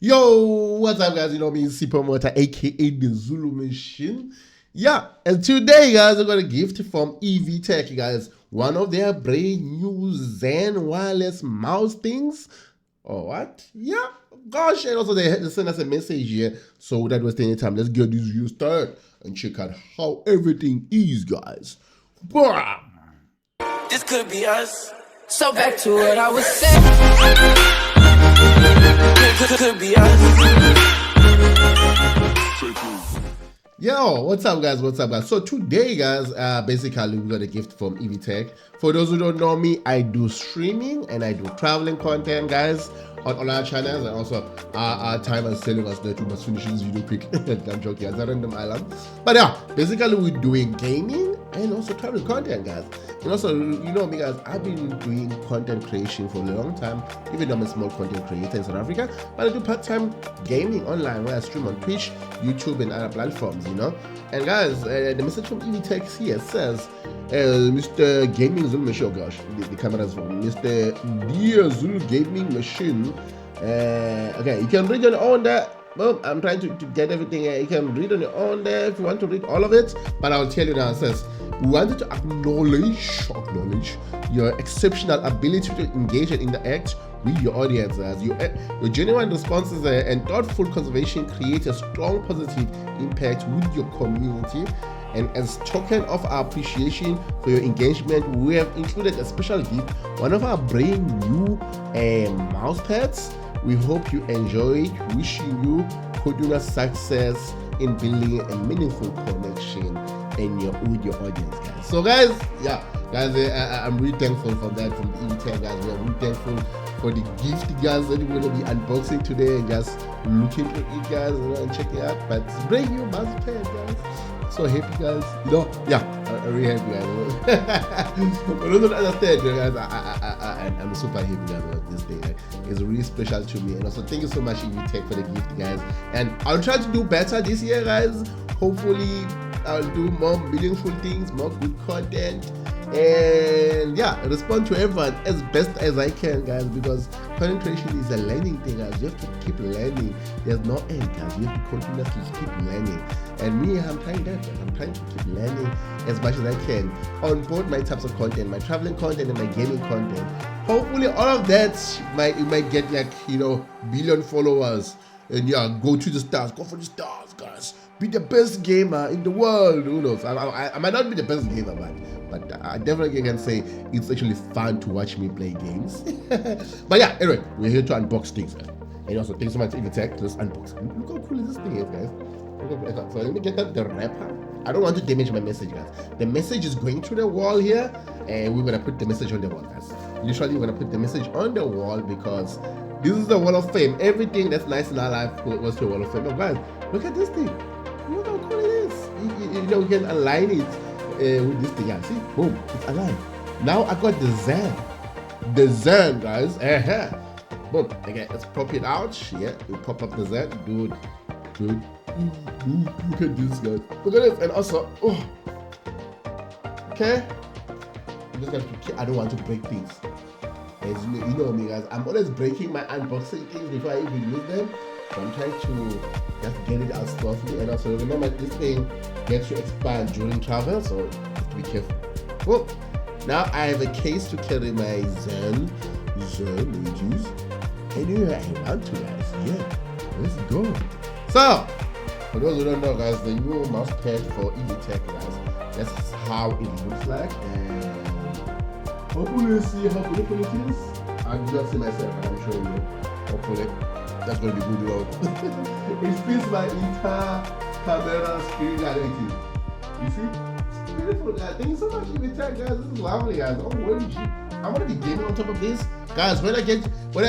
Yo, what's up, guys? You know me, Super Motor, aka the Zulu Machine. Yeah, and today, guys, I got a gift from Evetech, guys. One of their brand new ZEN wireless mouse things. Oh, what? Yeah, gosh, and also they sent us a message here. So that was any time. Let's get this video started and check out how everything is, guys. Bam! This could be us. So back to what I was saying. Could be us. Yo, what's up, guys? What's up, guys? So today, guys, basically we got a gift from Evetech. For those who don't know me, I do streaming and I do traveling content, guys, on our channels, and also our time is telling us that we must finish this video quick. I'm joking, it's a random island. But yeah, basically we're doing gaming and also traveling content, guys. And also, you know me, guys, I've been doing content creation for a long time, even though I'm a small content creator in South Africa, but I do part-time gaming online where I stream on Twitch, YouTube, and other platforms, you know. And guys, the message from Evetech here says, Mr. Gaming Zulu Machine, oh gosh, the camera's from Mr. Dear Zulu Gaming Machine. Okay, you can read on your own there. Well, I'm trying to get everything here. You can read on your own there if you want to read all of it, but I'll tell you now. It says, we wanted to acknowledge your exceptional ability to engage and interact with your audience. As your genuine responses and thoughtful conservation create a strong positive impact with your community. And as token of our appreciation for your engagement, we have included a special gift, one of our brand new mouse pads. We hope you enjoy it. Wishing you continuous success in building a meaningful connection with your audience, guys. So, guys, yeah, guys, I'm really thankful for that from Evetech, guys. We're really thankful for the gift, guys, that we're gonna be unboxing today and just looking at it, guys, and checking it out. But it's brand new mouse pad, guys. So happy, guys. You know, yeah, I'm really happy, guys. But those don't understand, guys, I'm super happy, guys, about this thing. It's really special to me. And also, thank you so much, Evetech, for the gift, guys. And I'll try to do better this year, guys. Hopefully, I'll do more meaningful things, more good content, and yeah, respond to everyone as best as I can, guys, because content creation is a learning thing, guys. You have to keep learning. There's no end, guys. You have to continuously keep learning. And me, I'm trying that, guys. I'm trying to keep learning as much as I can on both my types of content, my traveling content and my gaming content. Hopefully all of that might get, like, you know, billion followers, and yeah, go to the stars, go for the stars, guys. Be the best gamer in the world. Who knows? I might not be the best gamer, but I definitely can say it's actually fun to watch me play games. But yeah, anyway, we're here to unbox things, guys. And also, thanks so much, Evetech. Let's unbox. Look how cool this thing is, guys. So let me get the wrapper. I don't want to damage my message, guys. The message is going to the wall here, and we're gonna put the message on the wall, guys. Literally, we're gonna put the message on the wall because this is the wall of fame. Everything that's nice in our life goes to the wall of fame. Oh, guys, look at this thing. Look how cool it is. You know, we can align it with this thing. Yeah, see? Boom, it's aligned. Now I got the ZEN. The ZEN, guys. Boom. Okay, let's pop it out. Yeah, we pop up the ZEN. Dude. Look at this, guys. Look at this. And also, oh. Okay. I'm just going to, I don't want to break things. As you know me, guys, I'm always breaking my unboxing things before I even use them. So I'm trying to just get it out softly. And also remember, this thing gets to expand during travel, so have to be careful. Well, now I have a case to carry my ZEN images anywhere I want to, guys. Yeah, let's go. So, for those who don't know, guys, the new mouse pad for Evetech, guys, that's how it looks like. And hopefully you see how beautiful it is. I do not see myself, but I'm showing you. Hopefully that's going to be good, though. It fits my entire camera screen directly. You see? It's beautiful, guys. Thank you so much, Evetech, guys. This is lovely, guys. Oh, I want to be gaming on top of this. Guys, when I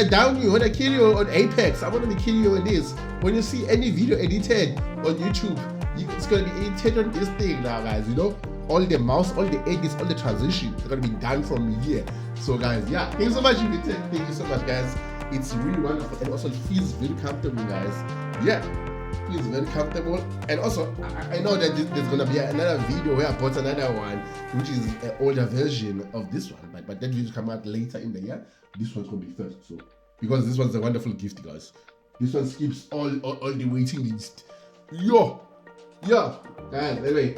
down you, when I kill you on Apex, I want to kill you on this. When you see any video edited on YouTube, it's going to be edited on this thing now, guys, you know? All the mouse, all the edits, all the transitions are going to be done from here. So, guys, yeah, thank you so much, Evetech. Thank you so much, guys. It's really wonderful, and also it feels very comfortable, guys. Yeah, it feels very comfortable. And also, I know that there's gonna be another video where I bought another one, which is an older version of this one, but that video will come out later in the year. This one's gonna be first, so because this one's a wonderful gift, guys. This one skips all the waiting list. Yo, guys. Anyway,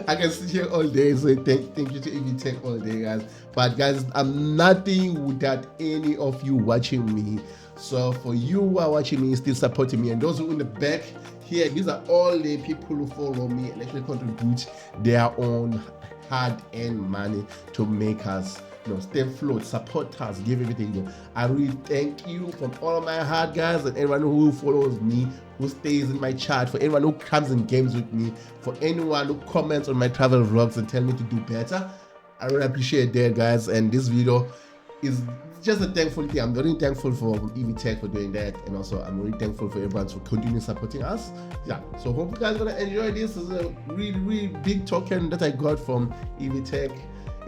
I can sit here all day. So thank you to Evetech all day, guys. But guys, I'm nothing without any of you watching me. So for you who are watching me, still supporting me, and those who in the back here, these are all the people who follow me and actually contribute their own hard-earned money to make us, stay afloat, support us, give everything. I really thank you from all of my heart, guys, and everyone who follows me, who stays in my chat, for everyone who comes in games with me, for anyone who comments on my travel vlogs and tell me to do better. I really appreciate that, guys. And this video is just a thankful thing. I'm very thankful for Evetech for doing that, and also I'm really thankful for everyone for continuing supporting us. Yeah, so hope you guys are gonna enjoy this. This is a really big token that I got from Evetech.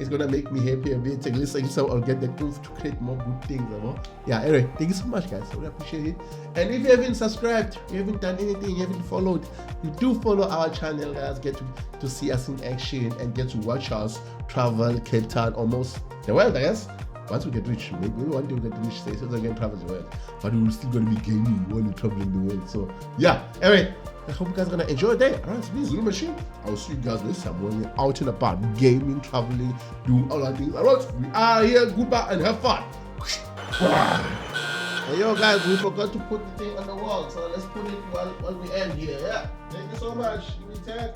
It's gonna make me happy a bit. At least so I'll get the proof to create more good things. Yeah, anyway, thank you so much, guys. I really appreciate it. And if you haven't subscribed, you haven't done anything, you haven't followed, you do follow our channel, guys. Get to see us in action and get to watch us travel Cape Town, almost the world, I guess. Once we get rich, maybe one day we get rich, so again travel the world. But we're still gonna be gaming while we're traveling the world. So yeah, anyway, I hope you guys are gonna enjoy the day. Alright, so this is Zulu Machine. I'll see you guys next time when we're out and about, gaming, traveling, doing all that things. Alright, we are here, goodbye and have fun. Hey yo guys, we forgot to put the thing on the wall, so let's put it while we end here. Yeah, thank you so much, Evetech.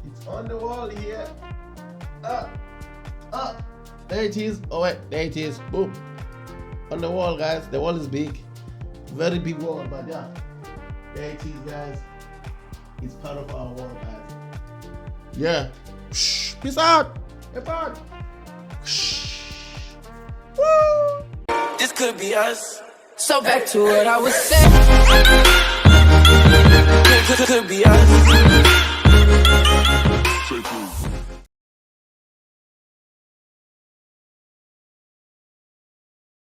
It's on the wall here. There it is. Oh wait, there it is. Boom. On the wall, guys. The wall is big. Very big wall, but yeah. There it is, guys. It's part of our wall, guys. Yeah. Peace out. Have fun. Woo. This could be us. So back to what I was saying. Could be us.